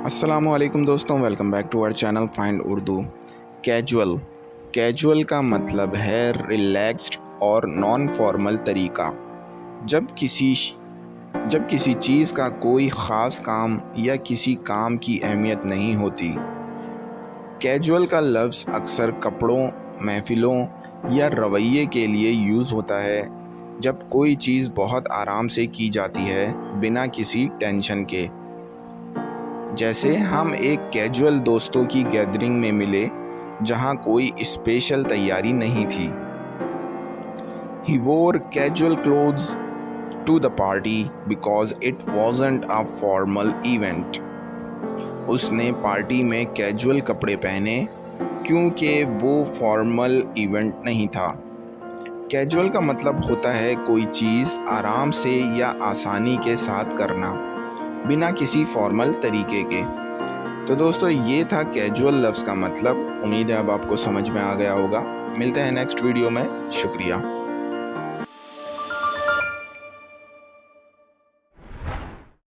अस्सलामुअलैकुम दोस्तों, welcome back to our channel find Urdu. Casual casual का मतलब है रिलैक्स्ड और नॉन फॉर्मल तरीका। जब किसी चीज़ का कोई ख़ास काम या किसी काम की अहमियत नहीं होती। कैजुअल का लफ्ज़ अक्सर कपड़ों, महफ़िलों या रवैये के लिए यूज़ होता है जब कोई चीज़ बहुत आराम से की जाती है बिना किसी टेंशन के। जैसे हम एक कैजुअल दोस्तों की गैदरिंग में मिले जहां कोई स्पेशल तैयारी नहीं थी। He wore casual clothes to the party because it wasn't a formal event. उसने पार्टी में कैजुअल कपड़े पहने क्योंकि वो फॉर्मल इवेंट नहीं था। कैजुअल का मतलब होता है कोई चीज़ आराम से या आसानी के साथ करना बिना किसी फॉर्मल तरीके के। तो दोस्तों, ये था कैजुअल लफ्ज़ का मतलब। उम्मीद है अब आपको समझ में आ गया होगा। मिलते हैं नेक्स्ट वीडियो में। शुक्रिया।